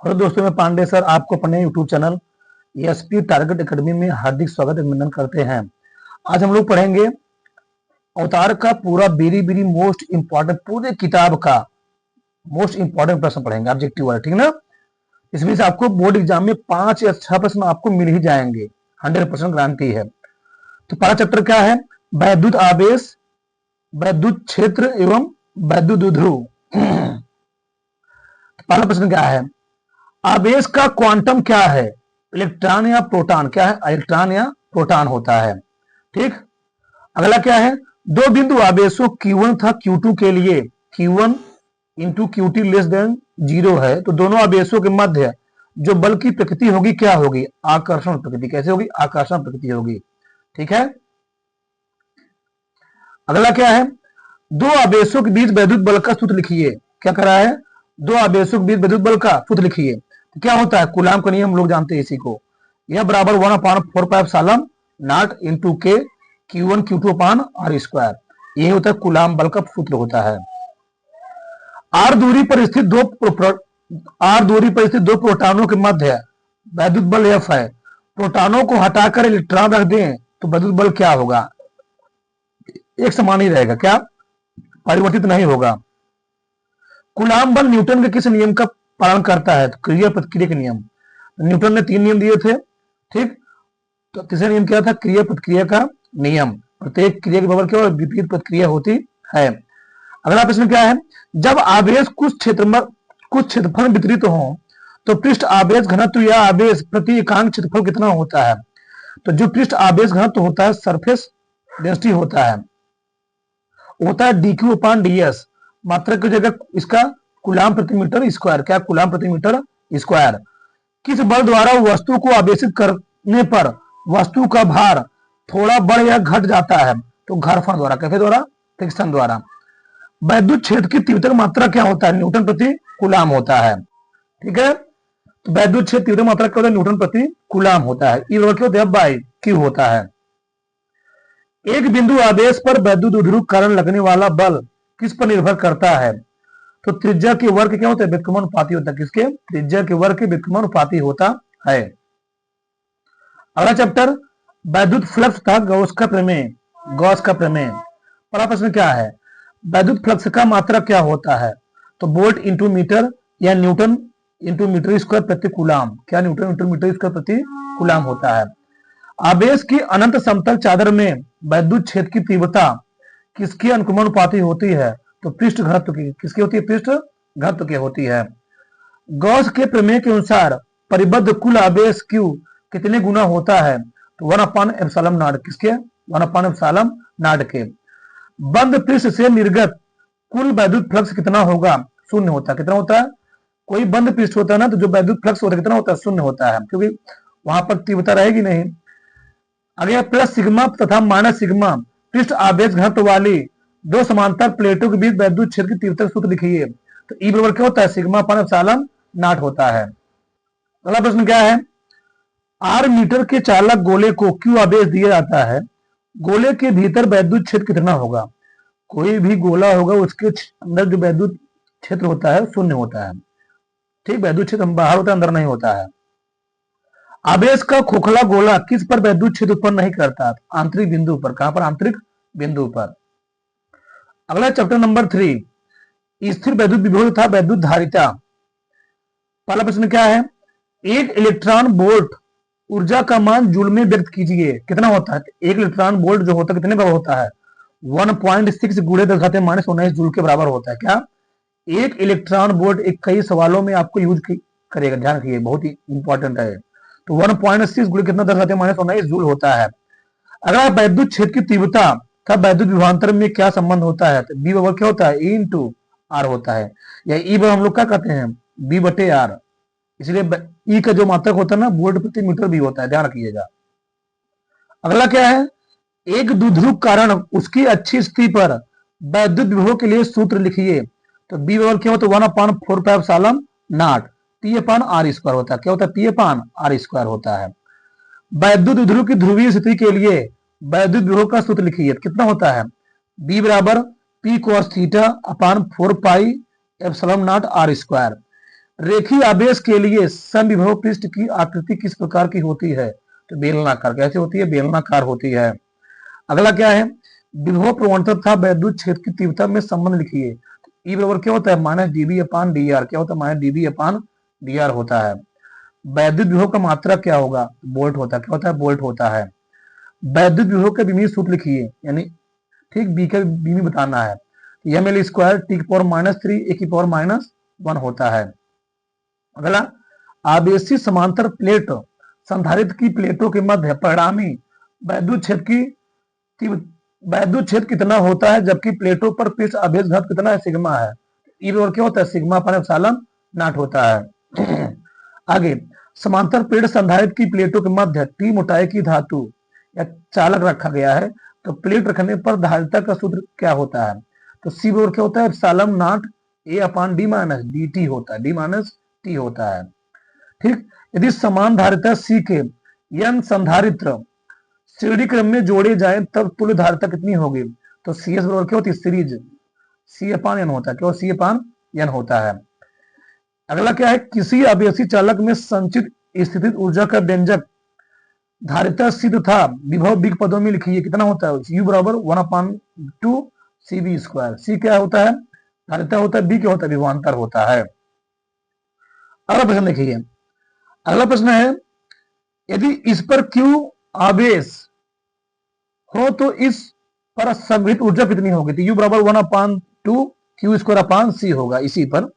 Hello दोस्तों, मैं Pandey sir आपको अपने YouTube channel SP target academy में हार्दिक स्वागत अभिनंदन करते हैं। आज हम लोग पढ़ेंगे अवतार का पूरा बेरी बेरी मोस्ट इंपॉर्टेंट, पूरे किताब का मोस्ट इंपॉर्टेंट प्रश्न पढ़ेंगे, ऑब्जेक्टिव वाला, ठीक ना। इसमें से आपको बोर्ड एग्जाम में 5 या 6 प्रश्न आपको मिल ही जाएंगे, 100% गारंटी है। तो पहला चैप्टर क्या है? वैद्युत आवेश, वैद्युत क्षेत्र एवं वैद्युत ध्रुव। पहला प्रश्न क्या है? आवेश का क्वांटम क्या है? इलेक्ट्रॉन या प्रोटॉन? क्या है? इलेक्ट्रॉन या प्रोटॉन होता है। ठीक। अगला क्या है? दो बिंदु आवेशों Q1 था Q2 के लिए Q1 into QT less than 0 है, तो दोनों आवेशों के मध्य जो बल की प्रकृति होगी क्या होगी? आकर्षण प्रकृति। कैसे होगी? आकर्षण प्रकृति होगी। ठीक है। अगला क्या है? दो आवेशों के बीच वैद्युत बल का सूत्र लिखिए। क्या करा है? दो आवेशों के बीच वैद्युत बल का सूत्र लिखिए। तो क्या होता है? कूलाम का नियम हम लोग जानते हैं इसी को। यह बराबर 1/4πε नॉट इंटू के Q1 Q2 अपान R स्क्वायर। यही होता है कूलाम बल का सूत्र होता है। आर दूरी पर स्थित दो प्रोटॉनों के मध्य वैद्युत बल F है। प्रोटॉनों को हटाकर इलेक्ट्रॉन रख दें तो वैद्युत बल क्या होगा? एक समान ही रहेगा। क्या? परिवर्तित नहीं होगा। कूलाम बल न्यूटन के किस नियम का पालन करता है? तो क्रिया प्रतिक्रिया के नियम। न्यूटन ने 3 नियम दिए थे। ठीक। तो तीसरा नियम क्या था? क्रिया प्रतिक्रिया का नियम। प्रत्येक क्रिया के बराबर क्या होगा? विपरीत प्रतिक्रिया होती है। अगला प्रश्न क्या है? जब आवेश कुछ क्षेत्रफल में वितरित हो तो पृष्ठ आवेश घनत्व या आवेश प्रति इकांक क्षेत्रफल कितना होता है? तो जो पृष्ठ आवेश घनत्व होता है, सरफेस डेंसिटी होता है dq अपान ds। मात्रक की जगह इसका कूलाम प्रति मीटर स्क्वायर। क्या? कूलाम प्रति मीटर स्क्वायर। किस बल द्वारा वस्तु को आवेशित करने पर वस्तु का भार थोड़ा बढ़ या घट जाता है? तो घर्षण द्वारा। कैसे द्वारा? फ्रिक्शन द्वारा। वैद्युत क्षेत्र की तीव्रता मात्रा क्या होता है? न्यूटन प्रति कूलाम होता है। ठीक है। तो वैद्युत क्षेत्र तीव्रता मात्रा क्या होता है? न्यूटन प्रति कूलाम होता है। ई बराबर क्या होता है? बाई क्यू होता है। एक बिंदु आवेश पर वैद्युत ध्रुव कारण लगने वाला बल किस पर निर्भर करता है? तो त्रिज्या के वर्ग क्या होता है? व्युत्क्रमानुपाती होता है। किसके? त्रिज्या के वर्ग के व्युत्क्रमानुपाती होता है। अगला चैप्टर वैद्युत फ्लक्स था गॉस का प्रमेय। गॉस का प्रमेय। पहला प्रश्न क्या है? वैद्युत फ्लक्स का मात्रा क्या होता है? तो वोल्ट इंटू मीटर या न्यूटन इंटू मीटर स्क्वायर प्रति कूलाम। क्या? न्यूटन इंटू मीटर स्क्वायर प्रति कूलाम होता है। आवेश की अनंत समतल चादर में वैद्युत क्षेत्र की तीव्रता किसके अनुक्रमानुपाती होती है? तो पृष्ठ घनत्व की। किसकी होती है? पृष्ठ घनत्व की होती है। गॉस के प्रमेय के अनुसार परिबद्ध कुल आवेश Q कितने गुना होता है? तो 1/ε0। किसके? 1/ε0 के। बंद पृष्ठ से निर्गत कुल वैद्युत फ्लक्स कितना होगा? शून्य होता है। कितना होता है? कोई बंद पृष्ठ होता है ना, तो जो वैद्युत फ्लक्स होता है कितना होता है? शून्य होता है, क्योंकि वहां पर तीव्रता रहेगी नहीं। अगला प्लस सिग्मा तथा माइनस सिग्मा पृष्ठ आवेश घनत्व वाली दो समांतर प्लेटों के बीच वैद्युत क्षेत्र की तीव्रता सूत्र लिखिए। तो ई बराबर क्या होता है? सिग्मा अपान एप्सिलॉन नॉट होता है। अगला प्रश्न क्या है? आर मीटर के चालक गोले को क्यू आवेश दिया जाता है। गोले के भीतर वैद्युत क्षेत्र कितना होगा? कोई भी गोला होगा, उसके अंदर जो वैद्युत क्षेत्र होता है शून्य होता है। ठीक। वैद्युत क्षेत्र बाहर होता है, अंदर नहीं होता है। आवेश का खोखला गोला किस पर वैद्युत क्षेत्र उत्पन्न नहीं करता? आंतरिक बिंदु पर। कहां पर? आंतरिक बिंदु पर। अगला चैप्टर नंबर 3 स्थिर वैद्युत विभव तथा वैद्युत धारिता। पहला प्रश्न क्या है? एक इलेक्ट्रॉन वोल्ट ऊर्जा का मान जूल में व्यक्त कीजिए। कितना होता है? एक इलेक्ट्रॉन वोल्ट जो होता है कितने बराबर होता है? 1.6 गुणे 10⁻19 जूल के बराबर होता है। क्या? एक इलेक्ट्रॉन वोल्ट एक कई सवालों में आपको यूज करेगा, ध्यान रखिए, बहुत ही इंपॉर्टेंट है। तो 1.6 गुणे कितना 10⁻19 जूल होता है। अगर वैद्युत क्षेत्र की तीव्रता का वैद्युत विभवांतर में क्या संबंध होता है? तो बी बराबर क्या होता है? ई इंटू आर होता है, या ई बराबर हम लोग क्या कहते हैं? बी बटे आर। इसलिए ई का जो मात्रक होता है ना, वोल्ट प्रति मीटर भी होता है, ध्यान रखिएगा। अगला क्या है? एक द्विध्रुव कारण उसकी अच्छी स्थिति पर वैद्युत विभव के लिए सूत्र लिखिए। तो बी बराबर क्या होता है? 1/4πε0 पी अपान आर स्क्वायर होता है। क्या होता है? पी अपान आर स्क्वायर होता है। वैद्युत ध्रुव की ध्रुवीय स्थिति के लिए वैद्युत विभव का सूत्र लिखिए। कितना होता है? बी बराबर P cos theta upon 4πε0 R square. रेखीय आवेश के लिए समविभव पृष्ठ की आकृति किस प्रकार की होती है? तो बेलनाकार। कैसे होती है? बेलनाकार होती है। अगला क्या है? विभव प्रवणता तथा वैद्युत क्षेत्र की तीव्रता में संबंध लिखिए। ई बराबर क्या होता है? माइनस डीबी अपान डी आर। क्या होता है? माइनस डीबी अपान डी आर होता है। वैद्युत विभव का मात्रा क्या होगा? वोल्ट होता है। क्या होता है? वोल्ट होता है। वैद्युत विभव का विमीय सूत्र लिखिए, यानी ठीक बी का विमीय बताना है। एम एल स्क्वायर टी की पावर माइनस 3 ए की पावर माइनस 1 होता है। अगला, आवेशी समांतर प्लेट संधारित्र की प्लेटों के मध्य परिणामी वैद्युत क्षेत्र कितना होता है, जबकि प्लेटों पर पृष्ठ आवेश घनत्व कितना है? सिग्मा है। ई बराबर क्या होता है? सिग्मा अपान एप्सिलॉन नॉट होता है। आगे, समांतर प्लेट संधारित्र की प्लेटों के मध्य टी मोटाई की धातु या चालक रखा गया है, तो प्लेट रखने पर धारिता का सूत्र क्या होता है? तो सी बराबर क्या होता है? Epsilon not a upon D minus D T होता है। डी माइनस टी होता है। ठीक, यदि समान धारिता सी के n संधारित्र श्रेणी क्रम में जोड़े जाए तब तुल्य धारिता कितनी होगी? तो सी एस बराबर क्या होती है? सीरीज सी अपान एन होता है। क्या? सी अपान एन होता है। अगला क्या है? किसी आवेशी चालक में संचित स्थितिज ऊर्जा का व्यंजक धारिता सी तथा विभव बिग पदों में लिखिए। कितना होता है? यू बराबर 1/2 सी बी स्क्वायर। सी क्या होता है? धारिता होता है। बी क्या होता है? विभवांतर होता है। अगला प्रश्न देखिए। अगला प्रश्न है, यदि इस पर क्यू आवेश हो तो इस पर संग्रहित ऊर्जा कितनी होगी? तो यू बराबर 1/2 क्यू स्क्वायर अपान सी होगा इसी पर।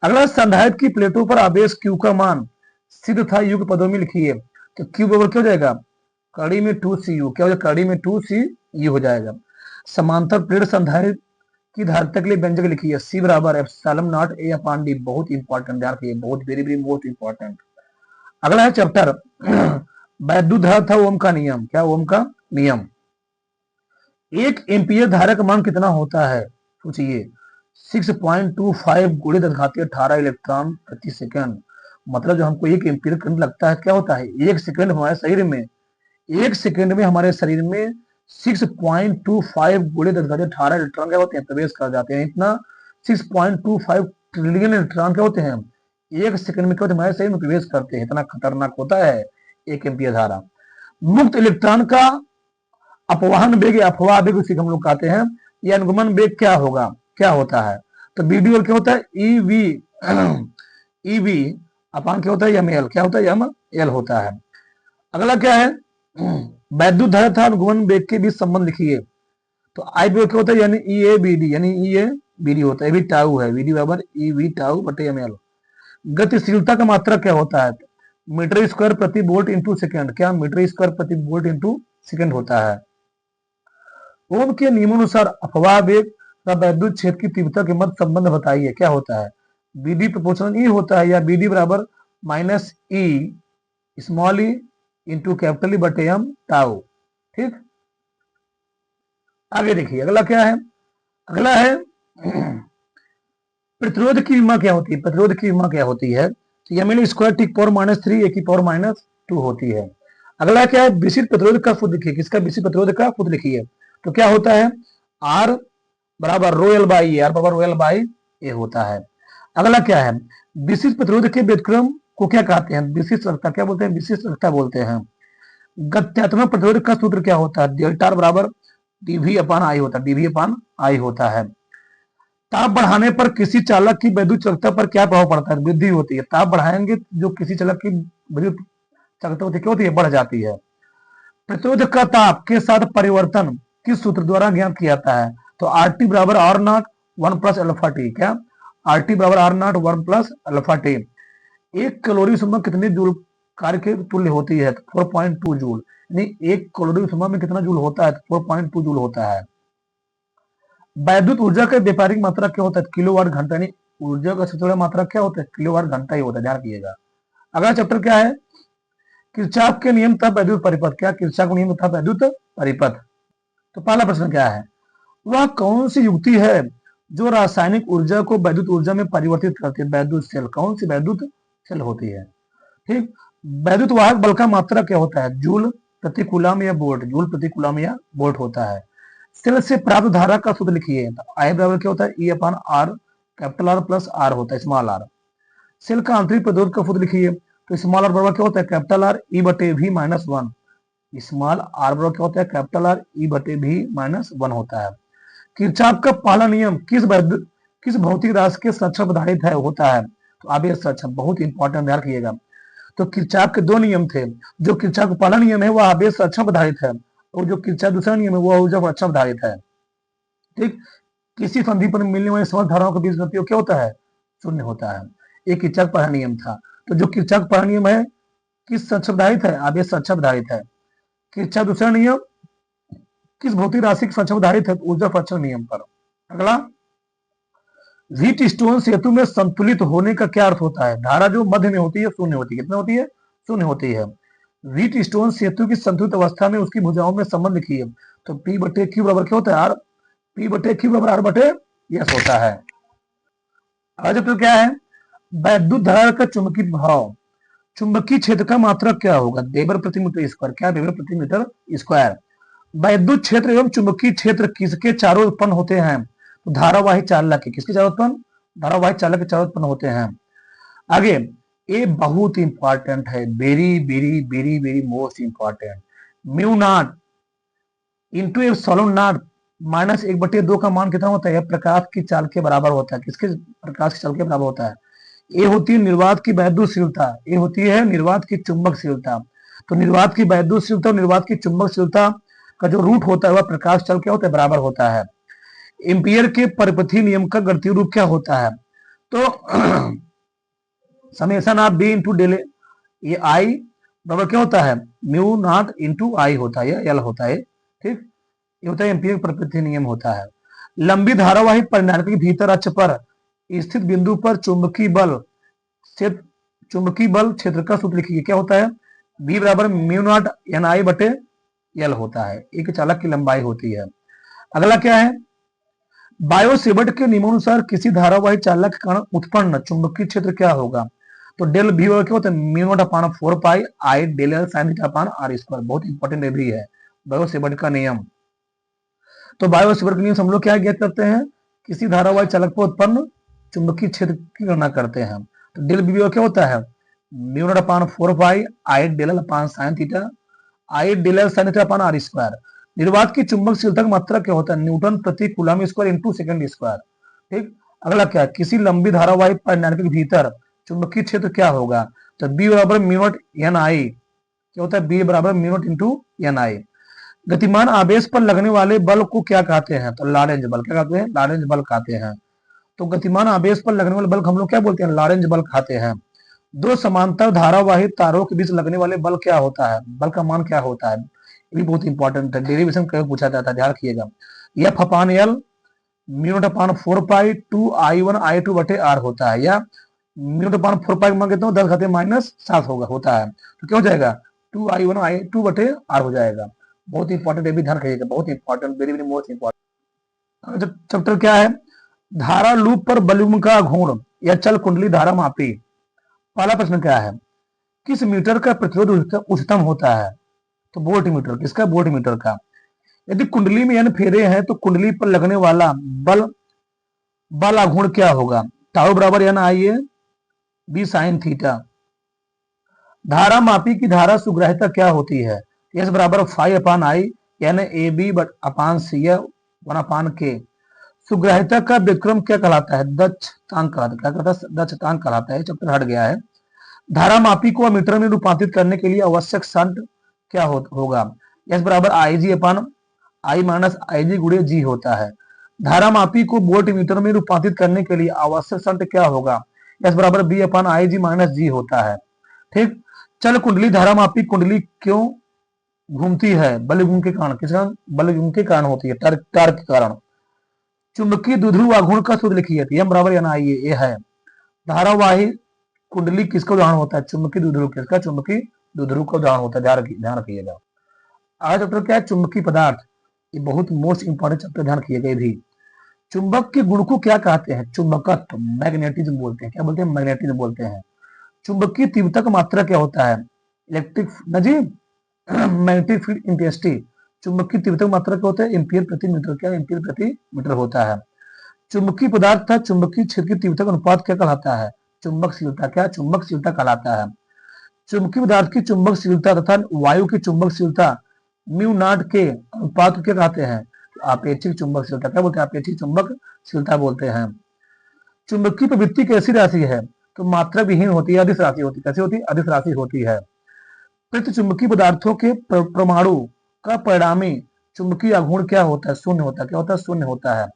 अगला, संधारित्र की प्लेटों पर आवेश क्यू का मान सी तथा यू के पदों में लिखिए। तो क्यू बराबर क्या हो जाएगा? कड़ी में 2 सी यू। क्या हो जाएगा? कड़ी में 2 सी यू हो जाएगा। समांतर प्लेट संधारित्र की धारिता के लिए व्यंजक लिखिए। सी बराबर epsilon not a upon D. बहुत इंपॉर्टेंट, ध्यान रखिए, बहुत वेरी वेरी मोस्ट इंपॉर्टेंट। अगला है चैप्टर वैद्युत धारा तथा ओम का नियम। क्या? ओम का नियम। 1 एम्पियर धारा का मान कितना होता है? सोचिए, 6.25 गुणित घातीय 18 इलेक्ट्रॉन प्रति सेकंड। मतलब जो हमको 1 एम्पियर करंट लगता है, क्या होता है? 1 सेकंड हमारे शरीर में, 1 सेकंड में हमारे शरीर में 6.25 गुणित घातीय 18 इलेक्ट्रॉन क्या होते हैं? प्रवेश कर जाते हैं। इतना 6.25 ट्रिलियन इलेक्ट्रॉन क्या होते हैं? 1 सेकंड में क्या होते हैं? हमारे शरीर में प्रवेश करते हैं। इतना खतरनाक होता है 1 एम्पियर धारा। मुक्त इलेक्ट्रॉन का अपवाहन वेग या अफवाह वेग उसी को हम लोग कहते हैं। यह अनुगमन वेग क्या होगा? क्या होता है? तो बीडी क्या होता है? ईवी ईवी अपान क्या होता है? M L. क्या होता है? एम एल होता है। अगला क्या है? वैद्युत धारा था अनुगमन वेग के बीच संबंध लिखिए। तो आई वेग क्या होता है? यानी ई ए बी डी, यानी ई ए बी डी होता है। भी टाउ है। वीडी बराबर ई वी टाउ बटे एम एल। गतिशीलता का मात्रा क्या होता है? मीटर स्क्वायर प्रति वोल्ट इंटू सेकेंड। क्या? मीटर स्क्वायर प्रति वोल्ट इंटू सेकेंड होता है। ओम के नियमानुसार अफवाह वेग तथा वैद्युत क्षेत्र की तीव्रता के मध्य संबंध बताइए। क्या होता है? बीडी प्रोपोर्शनल ई होता है, या बीडी बराबर minus E small E into capital E बटे एम टाउ। ठीक, आगे देखिए। अगला क्या है? अगला है प्रतिरोध की विमा क्या होती है? प्रतिरोध की विमा क्या होती है? तो एम एल स्क्वायर टी की पावर माइनस 3 ए की पावर माइनस 2 होती है। अगला क्या है? विशिष्ट प्रतिरोध का सूत्र लिखिए। किसका विशिष्ट प्रतिरोध का सूत्र लिखिए। तो क्या होता है? आर बराबर rho L by A. R बराबर रो एल बाई ए होता है। अगला क्या है? विशिष्ट प्रतिरोध के व्युत्क्रम को क्या कहते हैं? विशिष्ट रखता क्या बोलते हैं? विशिष्ट रखता बोलते हैं। गत्यात्मक प्रतिरोध का सूत्र क्या होता है? डेल्टा बराबर डीवी अपान आई होता है। डीवी अपान आई होता है। ताप बढ़ाने पर किसी चालक की वैद्युत चालकता पर क्या प्रभाव पड़ता है? वृद्धि होती है। ताप बढ़ाएंगे जो किसी चालक की वैद्युत चालकता होती है, क्या होती है? बढ़ जाती है। प्रतिरोध का ताप के साथ परिवर्तन किस सूत्र द्वारा ज्ञात किया जाता है? तो आर टी बराबर R naught 1 plus alpha T. क्या? आर टी बराबर R naught 1 plus alpha T. 1 calorie समय कितने जूल कार्य के तुल्य होती है? 4.2 जूल। यानी 1 कैलोरी समय में कितना जूल होता है? 4.2 जूल होता है। वैद्युत ऊर्जा का व्यापारिक मात्रा क्या होता है? किलोवाट घंटा। यानी ऊर्जा का सबसे बड़ा मात्रा क्या होता है? किलोवाट घंटा ही होता है, ध्यान रखिएगा। अगला चैप्टर क्या है? किरचॉफ के नियम तथा वैद्युत परिपथ। क्या? किरचॉफ के नियम तथा वैद्युत परिपथ। तो पहला प्रश्न क्या है? वह कौन सी युक्ति है जो रासायनिक ऊर्जा को वैद्युत ऊर्जा में परिवर्तित करती है? वैद्युत सेल। कौन सी वैद्युत सेल होती है? ठीक, वैद्युत वाहक बल का मात्रा क्या होता है? जूल प्रति कूलम या वोल्ट। जूल प्रति कूलम या वोल्ट होता है। सेल से प्राप्त धारा का सूत्र लिखिए। आई बराबर क्या होता है? E upon R, capital R plus R होता है, स्मॉल आर। सेल का आंतरिक प्रतिरोध का सूत्र लिखिए। तो स्मॉल आर बराबर क्या होता है कैपिटल आर ई बटे V minus one. Small R बराबर क्या होता है कैपिटल आर ई बटे वी माइनस वन होता है। किरचॉफ का पहला नियम किस भौतिक राशि के संरक्षण पर आधारित है होता है? तो आवेश संरक्षण, बहुत इंपॉर्टेंट ध्यान रखिएगा। तो किरचॉफ के दो नियम थे। जो किरचॉफ का पहला नियम है वह आवेश संरक्षण पर आधारित है, और जो किरचॉफ दूसरा नियम है वह ऊर्जा संरक्षण पर आधारित है। ठीक, किसी संधि पर मिलने वाली समस्त धाराओं के बीच गतियोग क्या होता है? शून्य होता है। एक किरचॉफ पहला नियम था। तो जो किरचॉफ पहला नियम है किस संरक्षण पर आधारित है? आवेश संरक्षण पर आधारित है। किरचॉफ दूसरा नियम किस भौतिक राशि के संरक्षण पर आधारित है? ऊर्जा संरक्षण नियम पर। अगला, व्हीट स्टोन सेतु में संतुलित होने का क्या अर्थ होता है? धारा जो मध्य में होती है शून्य होती है। कितना होती है? शून्य होती है। व्हीट स्टोन सेतु की संतुलित अवस्था में उसकी भुजाओं में संबंध लिखिए। तो पी बटे क्यू बराबर क्या होता है? आर। पी बटे क्यू बराबर आर बटे यस होता है। आज तो क्या है? वैद्युत धारा का चुंबकीय प्रभाव, चुंबकीय क्षेत्र का मात्रक क्या होगा? वेबर प्रति मीटर स्क्वायर। क्या? वेबर प्रति मीटर स्क्वायर। वैद्युत क्षेत्र एवं चुंबकीय क्षेत्र किसके चारों उत्पन्न होते हैं? तो धारावाही चालक के। किसके चारों उत्पन्न? धारावाही चालक के चारों उत्पन्न होते हैं। आगे, ये बहुत इंपॉर्टेंट है, very very very very most important. Mu naught into epsilon not minus 1/2 का मान कितना होता है? प्रकाश की चाल के बराबर होता है। किसके? प्रकाश की चाल के बराबर होता है। ये होती है निर्वात की वैद्युतशीलता, ये होती है निर्वात की चुंबकशीलता। तो निर्वात की वैद्युतशीलता और निर्वात की चुंबकशीलता का जो रूट होता है वह प्रकाश चाल क्या होता है? बराबर होता है। एम्पियर के परिपथीय नियम का गणितीय रूप क्या होता है? तो summation of B into del, ये आई बराबर क्या होता है? म्यू नॉट इंटू आई होता है, एल होता है। ठीक, ये होता है एम्पियर परिपथीय नियम होता है। लंबी धारावाही परिणामी के भीतर अक्ष पर स्थित बिंदु पर चुंबकीय बल क्षेत्र का सूत्र लिखिए। क्या होता है? बी बराबर म्यू नॉट एन आई बटे एल होता है। एक चालक की लंबाई होती है। अगला क्या है? बायो-सेवर्ट के नियमानुसार किसी धारावाही चालक के कारण उत्पन्न चुंबकीय क्षेत्र क्या होगा? तो डेल भी क्या होता है? Mu naught upon 4 pi I del L sine theta upon R square. बहुत इंपॉर्टेंट भी है बायो-सेवर्ट का नियम। तो बायो-सेवर्ट का नियम हम लोग क्या ज्ञात करते हैं? किसी धारावाही चालक पर उत्पन्न चुंबकीय क्षेत्र की गणना करते हैं। तो डेल बी क्या होता है? Mu naught upon 4 pi I del L upon sine theta I del L sine theta upon R square. निर्वात की चुंबकशीलता का मात्रा क्या होता है? न्यूटन प्रति coulomb square into second square. ठीक, अगला क्या? किसी लंबी धारावाही परिणामी के भीतर चुंबकीय क्षेत्र क्या होगा? तो बी बराबर म्यू नॉट एन आई। क्या होता है? बी बराबर म्यू नॉट इंटू एन आई। गतिमान आवेश पर लगने वाले बल को क्या कहते हैं? तो लॉरेंज बल। क्या कहते हैं? लॉरेंज बल कहते हैं। तो गतिमान आवेश पर लगने वाले बल को हम लोग क्या बोलते हैं? लॉरेंज बल कहते हैं। दो समांतर धारावाही तारों के बीच लगने वाले बल क्या होता है? बल का मान क्या होता है? ये भी बहुत इंपॉर्टेंट है, डेरिवेशन कभी पूछा जाता है, ध्यान रखिएगा। एफ अपान एल म्यू नॉट अपान 4 पाई 2 I1 I2 बटे आर होता है, या म्यू नॉट अपान 4 पाई मान कितना 10 घाते -7 होता है। तो क्या हो जाएगा? 2 I1 I2 बटे आर हो जाएगा। बहुत इंपॉर्टेंट, ये भी ध्यान रखिएगा, बहुत important, very very most important. Chapter क्या है? धारा लूप पर बलून का घूर्ण या चल कुंडली धारा मापी। पहला प्रश्न क्या है? किस मीटर का प्रतिरोध उच्चतम होता है? तो वोल्ट मीटर। किसका? वोल्ट मीटर का। यदि कुंडली में n फेरे हैं तो कुंडली पर लगने वाला बल आघूर्ण क्या होगा? टाउ बराबर N I A B sine theta. धारा मापी की धारा सुग्राह्यता क्या होती है? एस बराबर 5 अपान आई एन ए बी अपान सी 1 अपान के। सुग्राह्यता का व्युत्क्रम क्या कहलाता है? दक्षतांक कहलाता है। क्या कहता है? दक्षतांक कहलाता है। चैप्टर हट गया है। धारा मापी को मीटर में रूपांतरित करने के लिए आवश्यक शंट क्या होगा? एस बराबर आई जी अपान आई माइनस आई जी गुणे जी होता है। धारा मापी को वोल्ट मीटर में रूपांतरित करने के लिए आवश्यक शंट क्या होगा? एस बराबर बी अपान आई जी माइनस जी होता है। ठीक, चल कुंडली धारा मापी कुंडली क्यों घूमती है? बलघूम के कारण। किसका? बलघूम के कारण होती है, टार्क के कारण। चुंबकीय द्विध्रुव आघूर्ण का सूत्र लिखिए। एम बराबर एन आई ए है। धारावाही कुंडली किसका उदाहरण होता है? चुंबकीय द्विध्रुव। किसका? चुंबकीय द्विध्रुव का उदाहरण होता है, ध्यान रखिएगा। आज चैप्टर क्या है? चुंबकीय पदार्थ। ये बहुत मोस्ट इंपॉर्टेंट चैप्टर, ध्यान रखिएगा। ये भी चुंबक के गुण को क्या कहते हैं? चुंबकत्व, मैग्नेटिज्म बोलते हैं। क्या बोलते हैं? मैग्नेटिज्म बोलते हैं। चुंबकीय तीव्रता का मात्रा क्या होता है? इलेक्ट्रिक नजीब मैग्नेटिक फील्ड इंटेंसिटी। चुंबकीय तीव्रता का मात्रा क्या होता है? एम्पियर प्रति मीटर। क्या? एम्पियर प्रति मीटर होता है। चुंबकीय पदार्थ था चुंबकीय क्षेत्र की तीव्रता का अनुपात क्या कहलाता है? चुंबकशीलता, क्या चुंबकशीलता कहलाता है। चुंबकीय पदार्थ की चुंबकशीलता तथा वायु की चुंबकशीलता म्यू नॉट के अनुपात को क्या कहते हैं, तो आपेक्षिक चुंबकशीलता, क्या बोलते हैं, आपेक्षिक चुंबकशीलता बोलते हैं। चुंबकीय प्रवृत्ति कैसी राशि है, तो मात्रा विहीन होती है, अदिश राशि होती है, कैसी होती है, अदिश राशि होती है। प्रतिचुंबकीय पदार्थों के परमाणु का परिणामी चुंबकीय आघूर्ण क्या होता है, शून्य होता है, क्या होता है, शून्य होता है।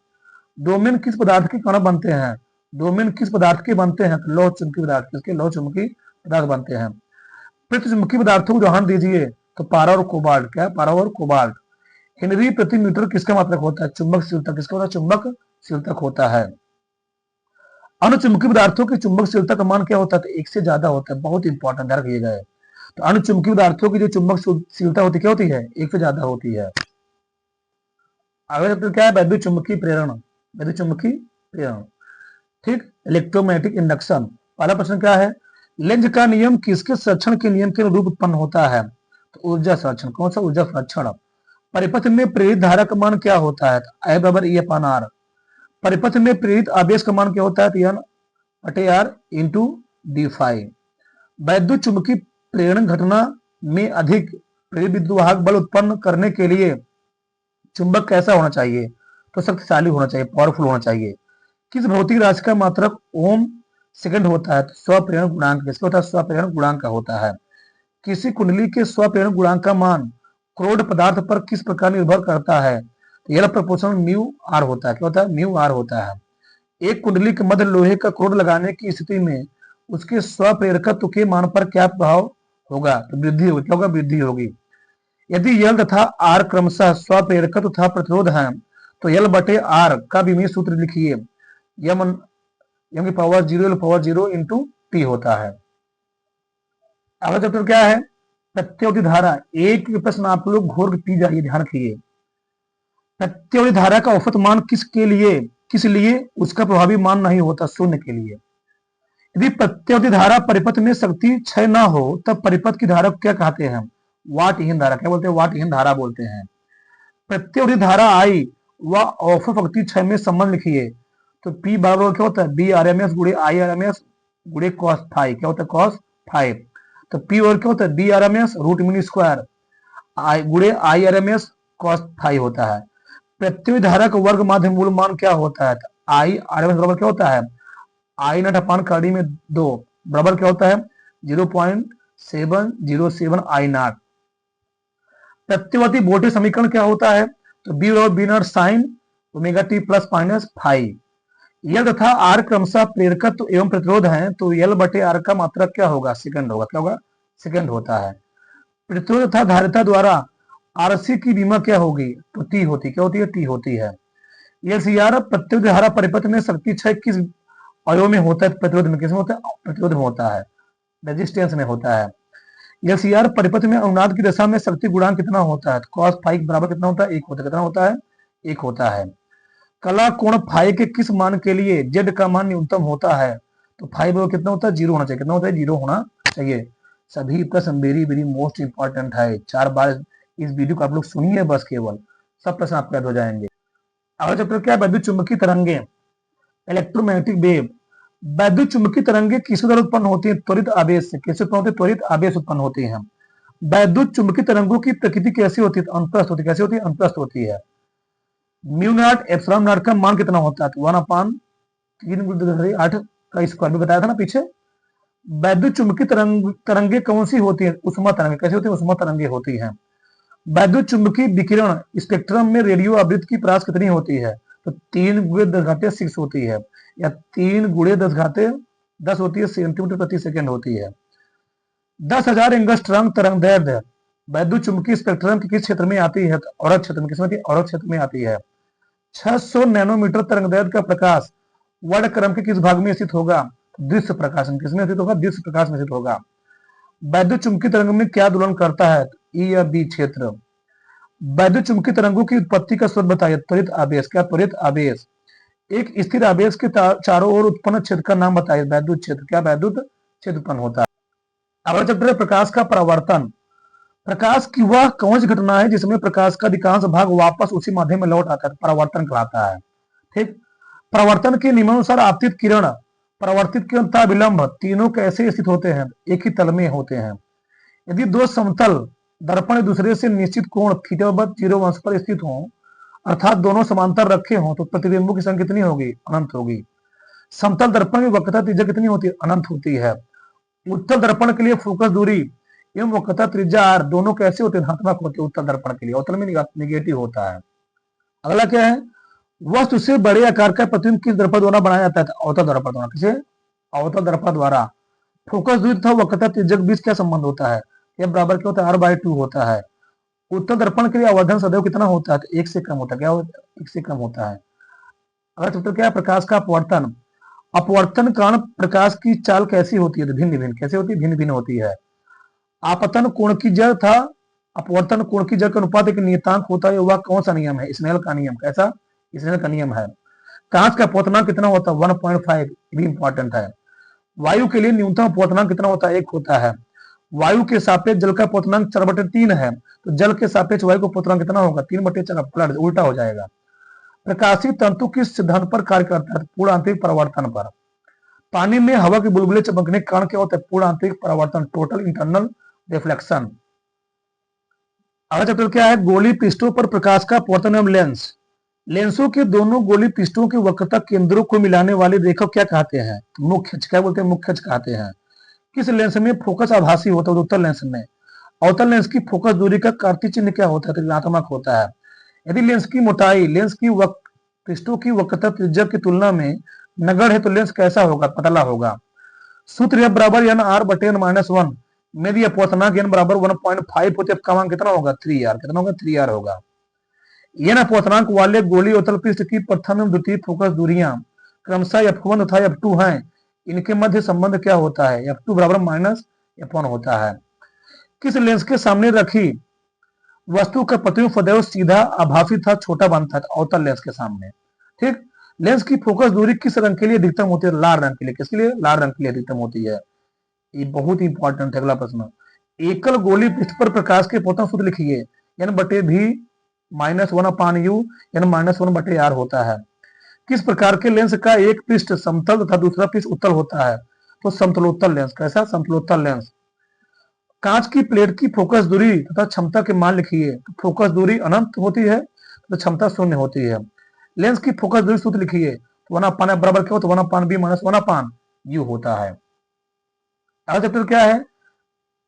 डोमेन किस पदार्थ के कण बनते हैं, डोमेन किस पदार्थ के बनते हैं, तो लौह चुंबकीय पदार्थ, किसके, लौह चुंबकीय पदार्थ बनते हैं। प्रतिचुंबकीय पदार्थों को उदाहरण दीजिए, तो पारा और कोबाल्ट, क्या, पारा और कोबाल्ट। हेनरी प्रति मीटर किसका मात्रक होता है, चुंबकशीलता, किसका होता है, चुंबकशीलता होता है। अणुचुंबकीय पदार्थों की चुंबकशीलता का मान क्या होता है, तो एक से ज्यादा होता है, बहुत इंपॉर्टेंट ध्यान रखिएगा। तो अणुचुंबकीय पदार्थों की जो चुंबकशीलता होती है, क्या होती है, एक से ज्यादा होती है। अगला चैप्टर क्या है, वैद्युत चुंबकीय प्रेरण, वैद्युत चुंबकीय प्रेरण, ठीक। इलेक्ट्रोमैग्नेटिक इंडक्शन, पहला प्रश्न क्या है, लेंज का नियम किसके संरक्षण के नियम के अनुरूप उत्पन्न होता है, तो ऊर्जा संरक्षण, कौन सा, ऊर्जा संरक्षण। परिपथ में प्रेरित धारा का मान क्या होता है, I बराबर E अपॉन R। परिपथ में प्रेरित आवेश का मान क्या होता है, N बटे R इंटू d∅। वैद्युत चुंबकीय प्रेरण घटना में अधिक प्रेरित विद्युत बल उत्पन्न करने के लिए चुंबक कैसा होना चाहिए, तो शक्तिशाली होना चाहिए, पावरफुल होना चाहिए। किस भौतिक राशि का मात्रक ओम सेकंड होता है, तो स्वप्रेरण गुणांक, किसका होता है, स्वप्रेरण गुणांक का होता है। किसी कुंडली के स्वप्रेरण गुणांक का मान क्रोड पदार्थ पर किस प्रकार निर्भर करता है, तो यह प्रोपोर्शनल म्यू आर होता है, क्या होता है, म्यू आर होता है। एक कुंडली के मध्य लोहे का क्रोड लगाने की स्थिति में उसके स्वप्रेरकत्व के मान पर क्या प्रभाव होगा, तो वृद्धि होगी, क्या होगा, वृद्धि होगी। यदि यल तथा आर क्रमशः स्वप्रेरकत्व तथा प्रतिरोध है, तो यल बटे आर का विमीय सूत्र लिखिए, यम की पावर 0 यल पावर 0 इंटू टी होता है। अगला चैप्टर क्या है, प्रत्यावर्ती धारा। एक प्रश्न आप लोग घोर पी जाइए, ध्यान रखिए। प्रत्यावर्ती धारा का औसत मान किसके लिए, किस लिए उसका प्रभावी मान नहीं होता, शून्य के लिए। यदि प्रत्यावर्ती धारा परिपथ में शक्ति क्षय ना हो, तब परिपथ की धारा को क्या कहते हैं, वाटहीन धारा, क्या बोलते हैं, वाटहीन धारा बोलते हैं। प्रत्यावर्ती धारा आई व औसत शक्ति क्षय में संबंध लिखिए, तो P बराबर क्या होता है, बी आर एम एस गुड़े आई आर एम एस गुड़े कॉस फाइव, क्या होता है, कॉस फाइव। तो P और क्या होता है, B R M S root mean square I गुड़े I R M S cos phi होता है। प्रत्यावर्ती धारा का वर्ग माध्य मूल मान क्या होता है, आई आर एम एस बराबर क्या होता है, आई नॉट अपान कड़ी में 2 बराबर क्या होता है, 0.707 आई नॉट। प्रत्यावर्ती वोल्टेज समीकरण क्या होता है, तो बी और B naught sine omega T plus minus phi. L तथा आर क्रमशः प्रेरकत्व एवं प्रतिरोध है, तो यल बटे आर का मात्रक क्या होगा, सेकंड होगा, क्या होगा, सेकंड होता है। प्रतिरोध तथा धारिता द्वारा आरसी की बीमा क्या होगी, तो टी होती, क्या होती है, टी होती है। एलसीआर प्रत्यावर्ती धारा परिपथ में शक्ति क्षय किस अवयव में होता है, प्रतिरोध में, किसमें होता है, प्रतिरोध में होता है, रेजिस्टेंस में होता है। एलसीआर परिपथ में अनुनाद की दशा में शक्ति गुणांक कितना होता है, कॉस फाइव बराबर कितना होता है, 1 होता है, कितना होता है, 1 होता है। कला कोण फाइ के किस मान के लिए जेड का मान न्यूनतम होता है, तो फाइव कितना होता है, 0 होना चाहिए, कितना होता है, 0 होना चाहिए। सभी प्रश्न वेरी वेरी मोस्ट इंपॉर्टेंट है, 4 बार इस वीडियो को आप लोग सुनिए बस, केवल सब प्रश्न आपके याद हो जाएंगे। अगला चैप्टर क्या है, वैद्युत चुंबकीय तरंगे, इलेक्ट्रोमैग्नेटिक वेव। वैद्युत चुंबकीय तरंगे किस द्वारा उत्पन्न होती है, त्वरित आवेश से, कैसे उत्पन्न होती है, त्वरित आवेश उत्पन्न होती है। वैद्युत चुंबकीय तरंगों की प्रकृति कैसी होती है, अनुप्रस्थ होती है, कैसी होती है, अनुप्रस्थ होती है। म्यू नॉट एप्सिलॉन नॉट का मान कितना होता है, 1/3 का स्क्वायर भी बताया था ना पीछे। वैद्युत चुंबकीय तरंगे कौन सी होती है, उष्मा तरंगे, कैसी होती है, उष्मा तरंगे होती है। वैद्युत चुंबकीय विकिरण स्पेक्ट्रम में रेडियो आवृत्ति की परास कितनी होती है, तो 3 × 10⁻6 होती है, या 3 × 10⁻10 होती है, सेंटीमीटर प्रति सेकंड होती है। 10,000 एंगस्ट्रॉम तरंग दैर्ध्य वैद्युत चुंबकीय स्पेक्ट्रम के किस क्षेत्र में आती है, तो औरत क्षेत्र में, किसमें, औरत क्षेत्र में आती है। 600 नैनोमीटर तरंग दैर्ध्य का प्रकाश वर्णक्रम के किस भाग में स्थित होगा, दृश्य प्रकाश में, किसमें स्थित होगा, दृश्य प्रकाश में स्थित होगा। वैद्युत चुंबकीय तरंग में क्या दोलन करता है, ई या बी क्षेत्र। वैद्युत चुंबकीय तरंगों की उत्पत्ति का स्रोत बताइए, त्वरित आवेश, क्या, त्वरित आवेश। एक स्थिर आवेश के चारों ओर उत्पन्न क्षेत्र का नाम बताइए, वैद्युत क्षेत्र, क्या, वैद्युत क्षेत्र उत्पन्न होता है। अगला चैप्टर है प्रकाश का परावर्तन। प्रकाश की वह कौन सी घटना है जिसमें प्रकाश का अधिकांश भाग वापस उसी माध्यम में लौट आता है, परावर्तन कहलाता है, ठीक। परावर्तन के नियमानुसार आपतित किरण परावर्तित किरण तथा विलंब तीनों कैसे स्थित होते हैं? एक ही तल में होते हैं। यदि दो समतल दर्पण एक दूसरे से निश्चित कोण थीटा बट 0 अंश पर स्थित हों, अर्थात दोनों समांतर रखे हों, तो प्रतिबिंबों की संख्या कितनी होगी? अनंत होगी। समतल दर्पण की वक्रता त्रिज्या कितनी होती है? अनंत होती है। उत्तल दर्पण के लिए फोकस दूरी एवं वक्रता त्रिज्या r दोनों कैसे होते हैं? धनात्मक होते हैं उत्तल दर्पण के लिए, अवतल में निगेटिव होता है। अगला क्या है? वस्तु से बड़े आकार का प्रतिबिंब किस दर्पण द्वारा बनाया जाता है? अवतल दर्पण द्वारा। किसे? अवतल दर्पण द्वारा। फोकस दूरी तथा वक्रता त्रिज्या के बीच क्या संबंध होता है? यह बराबर क्या होता है? r/2 होता है। उत्तल दर्पण के लिए आवर्धन सदैव कितना होता है? 1 से कम होता है। क्या होता है? 1 से कम होता है। अगला चैप्टर क्या है? प्रकाश का अपवर्तन। अपवर्तन कारण प्रकाश की चाल कैसी होती है? तो भिन्न भिन्न। कैसे होती है? भिन्न भिन्न होती है। आपतन कोण की जड़ था अपवर्तन कोण की जड़ का अनुपात एक नियतांक होता है। वह कौन सा नियम है? स्नेल का नियम। कैसा? स्नेल का नियम है। कांच का अपवर्तनांक कितना होता है? 1.5 भी इंपॉर्टेंट है। वायु के लिए न्यूनतम अपवर्तनांक कितना होता है? 1 होता है। वायु के सापेक्ष जल का अपवर्तनांक 4/3 है, तो जल के सापेक्ष वायु का अपवर्तनांक कितना होगा? 3/4। पलट उल्टा हो जाएगा। प्रकाशीय तंतु किस सिद्धांत पर कार्य करता है? पूर्ण आंतरिक परावर्तन पर। पानी में हवा के बुलबुले चमकने के कारण क्या होता है? पूर्ण आंतरिक परावर्तन, टोटल इंटरनल रिफ्लेक्शन। अगला चैप्टर क्या है? गोली पृष्ठों पर प्रकाश का अपवर्तन एवं लेंस। लेंसों के दोनों गोली पृष्ठों के वक्रता केंद्रों को मिलाने वाले रेखा क्या कहते हैं? मुख्य क्या बोलते हैं? मुख्य कहते हैं। किस लेंस में फोकस आभासी होता है? उत्तल लेंस में। अवतल लेंस की फोकस दूरी का कार्तीय चिन्ह क्या होता है? ऋणात्मक होता है। यदि लेंस की मोटाई लेंस की पृष्ठों की वक्रता त्रिज्या की तुलना में नगण्य है, तो लेंस कैसा होगा? पतला होगा। सूत्र F बराबर n r/n-1 में यदि अपवर्तनांक n बराबर 1.5 हो तो F का मान कितना होगा? 3r। कितना होगा? 3r होगा। n अपवर्तनांक वाले गोली अवतल पृष्ठ की प्रथम एवं द्वितीय फोकस दूरियां क्रमशः F1 तथा F2 हैं। इनके मध्य संबंध क्या होता है? F2 बराबर -F1 होता है। किस लेंस के सामने रखी वस्तु का प्रतिबिंब सदैव सीधा आभासी तथा छोटा बनता है? अवतल लेंस के सामने। ठीक। लेंस की फोकस दूरी किस रंग के लिए अधिकतम होती है? लाल रंग के लिए। किसके लिए? लाल रंग के लिए अधिकतम होती है। ये बहुत इंपॉर्टेंट है। अगला प्रश्न, एकल गोली पृष्ठ पर प्रकाश के अपवर्तन सूत्र लिखिए। n/v -1/u n -1/r होता है। किस प्रकार के लेंस का एक पृष्ठ समतल तथा दूसरा पृष्ठ उत्तल होता है? तो समतलोत्तल लेंस। कैसा? समतलोत्तल लेंस। कांच की प्लेट की फोकस दूरी तथा क्षमता के मान लिखिए। तो फोकस दूरी अनंत होती है तो क्षमता 0 होती है। लेंस की फोकस दूरी सूत्र लिखिए। तो 1/f बराबर क्या होता है? 1/b - 1/u होता है। अगला चैप्टर क्या है?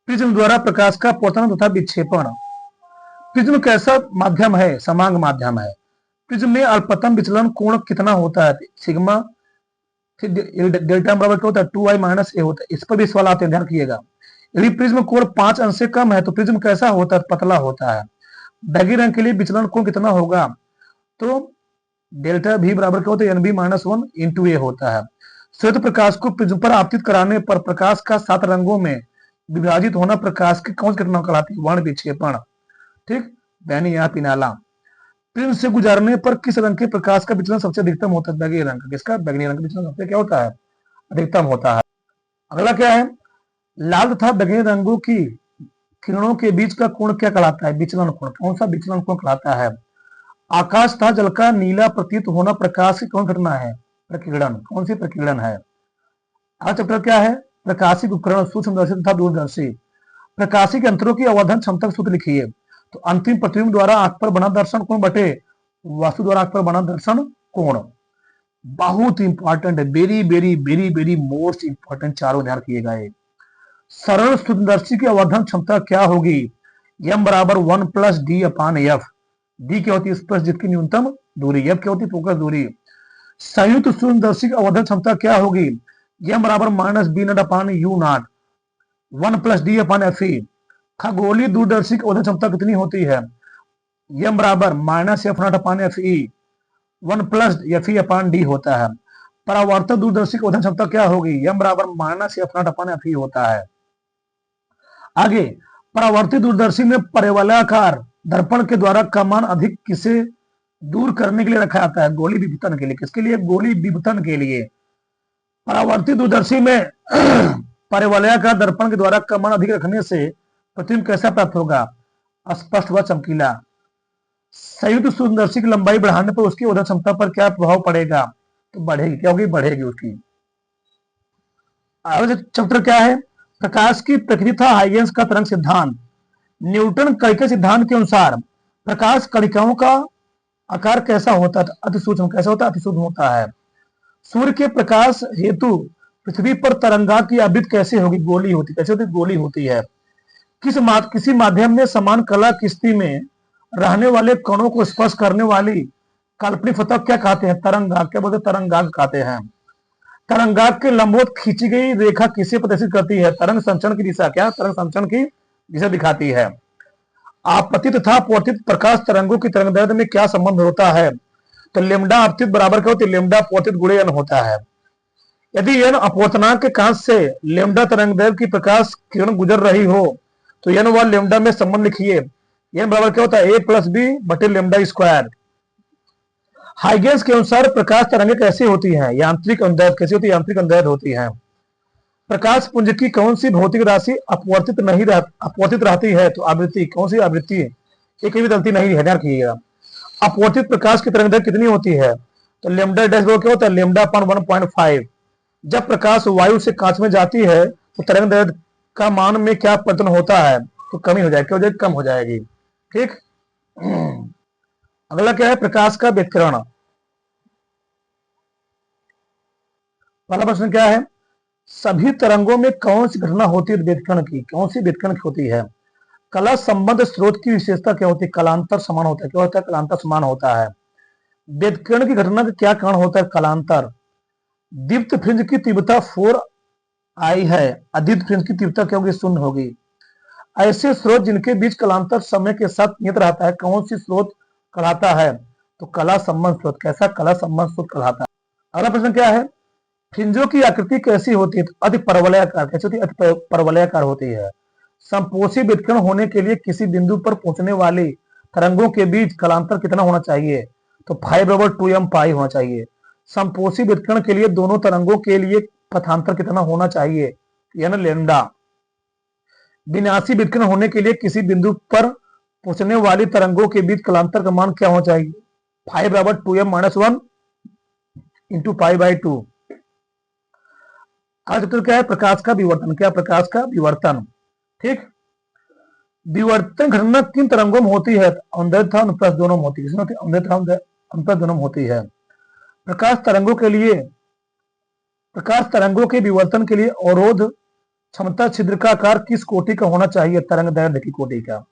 प्रिज्म द्वारा प्रकाश का अपवर्तन तथा विक्षेपण। प्रिज्म कैसा माध्यम है? समांग माध्यम है। प्रिज्म में अल्पतम विचलन कोण कितना होता है? सिग्मा। डेल्टा बराबर क्या होता है? 2i - a होता है। इस पर भी सवाल आते हैं, ध्यान रखिएगा। यदि प्रिज्म कोण 5 अंश से कम है तो प्रिज्म कैसा होता है? पतला होता है। बैगनी रंग के लिए विचलन कोण कितना होगा? तो डेल्टा v बराबर क्या होता है? nb - 1 × a होता है। श्वेत प्रकाश को प्रिज्म पर आपतित कराने पर प्रकाश का 7 रंगों में विभाजित होना प्रकाश की कौन सी घटना कहलाती है? वर्ण विक्षेपण। ठीक। बैनी या पिनाला। प्रिज्म से गुजरने पर किस रंग के प्रकाश का विचलन सबसे अधिकतम होता है? बैगनी रंग का। किसका? बैगनी रंग का विचलन सबसे क्या होता है? अधिकतम होता है। अगला क्या है? लाल तथा बैगनी रंगों की किरणों के बीच का कोण क्या कहलाता है? विचलन कोण। कौन सा विचलन कोण कहलाता है? आकाश तथा जल का नीला प्रतीत होना प्रकाश की कौन घटना है? प्रकीर्णन। कौन सी? प्रकीर्णन है। अगला चैप्टर क्या है? प्रकाशिक उपकरण, सूक्ष्मदर्शी तथा दूरदर्शी। प्रकाशिक यंत्रों की आवर्धन क्षमता का सूत्र लिखिए। तो अंतिम प्रतिबिंब द्वारा आंख पर बना दर्शन कोण बटे वस्तु द्वारा आंख पर बना दर्शन कोण। बहुत इंपॉर्टेंट है। Very very very very most important. चारों ध्यान रखिएगा। ये सरल सूक्ष्मदर्शी की आवर्धन क्षमता क्या होगी? m बराबर 1 + d/f। d क्या होती है? स्पर्श जिसकी न्यूनतम दूरी। f क्या होती है? फोकस दूरी। संयुक्त सूक्ष्मदर्शी की आवर्धन क्षमता क्या होगी? m बराबर -b0/u0 1 + d/fe। खगोलीय दूरदर्शी की आवर्धन क्षमता कितनी होती है? m बराबर -f0/fe 1 + fe/d होता है। परावर्तक दूरदर्शी की आवर्धन क्षमता क्या होगी? m बराबर -f0/fe होता है। आगे, परावर्तित दूरदर्शी में परिवलयाकार दर्पण के द्वारा का मान अधिक किसे दूर करने के लिए रखा जाता है? गोली विभूतन के लिए। किसके लिए? गोली विभूतन के लिए। परावर्तित दूरदर्शी में परिवलयाकार दर्पण के द्वारा का मान अधिक रखने से प्रतिबिंब कैसा प्राप्त होगा? स्पष्ट व चमकीला। संयुक्त सूक्ष्मदर्शी की लंबाई बढ़ाने पर उसकी आवर्धन क्षमता पर क्या प्रभाव पड़ेगा? तो बढ़ेगी। क्या होगी? बढ़ेगी उसकी। चैप्टर क्या है? प्रकाश की प्रकृति था हाइगेंस का तरंग सिद्धांत। न्यूटन कणिका सिद्धांत के अनुसार प्रकाश कणिकाओं का आकार कैसा होता है? अति सूक्ष्म। कैसा होता है? अति सूक्ष्म होता है। सूर्य के प्रकाश हेतु पृथ्वी पर तरंगा की आवृत्ति कैसे होगी? गोली होती। कैसे होती? गोली होती है। किसी माध्यम में समान कला किस्ती में रहने वाले कणों को स्पर्श करने वाली काल्पनिक सतह क्या कहते हैं? तरंगाग। क्या बोलते हैं? तरंगाग कहते हैं। तरंगाग के लंबवत खींची गई रेखा किसे प्रदर्शित करती है? तरंग संचरण की दिशा। क्या? तरंग संचरण की दिशा दिखाती है। आपतित तथा अपवर्तित प्रकाश तरंगों की तरंगदैर्घ्य में क्या संबंध होता है? तो लेमडा आपतित बराबर क्या होती है? लेमडा अपवर्तित गुणे एन होता है। यदि एन अपवर्तनांक के कांच से लेमडा तरंगदैर्घ्य की प्रकाश किरण गुजर रही हो तो एन व लेमडा में संबंध लिखिए। एन बराबर क्या होता है? ए प्लस बी बटे लेमडा स्क्वायर। हाइगेंस के अनुसार प्रकाश तरंगें कैसी होती हैं? यांत्रिक अनुदैर्ध्य। कैसी होती है? यांत्रिक अनुदैर्ध्य होती है। प्रकाश पुंज की कौन सी भौतिक राशि अपवर्तित रहती है? तो आवृत्ति। कौन सी आवृत्ति? एक भी गलती नहीं है, ध्यान रखिएगा। अपवर्तित प्रकाश की तरंगदैर्घ्य कितनी होती है? तो लेमडा डैश क्या होता है? लेमडा अपन 1.5। जब प्रकाश वायु से कांच में जाती है तो तरंगदैर्घ्य का मान में क्या परिवर्तन होता है? तो कमी हो जाएगी। क्या हो जाएगी? कम हो जाएगी। ठीक। अगला क्या है? प्रकाश का व्यतिकरण। पहला प्रश्न क्या है? सभी तरंगों में कौन सी घटना होती है व्यतिकरण की? कौन सी व्यतिकरण की होती है? कला संबंध स्रोत की विशेषता क्या होती है? कलांतर समान होता है। क्या होता है? कलांतर समान होता है। व्यतिकरण की घटना का क्या कारण होता है? कलांतर। दीप्त फ्रिंज की तीव्रता 4I है। अदीप्त फ्रिंज की तीव्रता क्या होगी? 0 होगी। ऐसे स्रोत जिनके बीच कलांतर समय के साथ नियत रहता है, कौन सी स्रोत कहलाता है? तो कला संबंध स्रोत। कैसा? कला संबंध स्रोत कहलाता है। अगला प्रश्न क्या है? फ्रिंजों की आकृति कैसी होती है? अति परवलयाकार। कैसी होती है? अति परवलयाकार होती है। संपोषी व्यतिकरण होने के लिए किसी बिंदु पर पहुंचने वाली तरंगों के बीच कलांतर कितना होना चाहिए? तो 5/2m पाई होना चाहिए। संपोषी व्यतिकरण के लिए दोनों तरंगों के लिए पथांतर कितना होना चाहिए? यानी लेमडा। विनाशी व्यतिकरण होने के लिए किसी बिंदु पर पहुंचने वाली तरंगों के बीच कलांतर का मान क्या होना चाहिए? 5/2m-1 into पाई/2। आज तो क्या है? प्रकाश का विवर्तन। क्या? प्रकाश का विवर्तन। ठीक। विवर्तन घटना किन तरंगों में होती है? अनुदैर्ध्य तथा अनुप्रस्थ दोनों में होती है। किसमें होती है? अनुदैर्ध्य तथा अनुप्रस्थ दोनों में होती है। प्रकाश तरंगों के विवर्तन के लिए अवरोध क्षमता छिद्र का आकार किस कोटि का होना चाहिए? तरंगदैर्ध्य की कोटि का।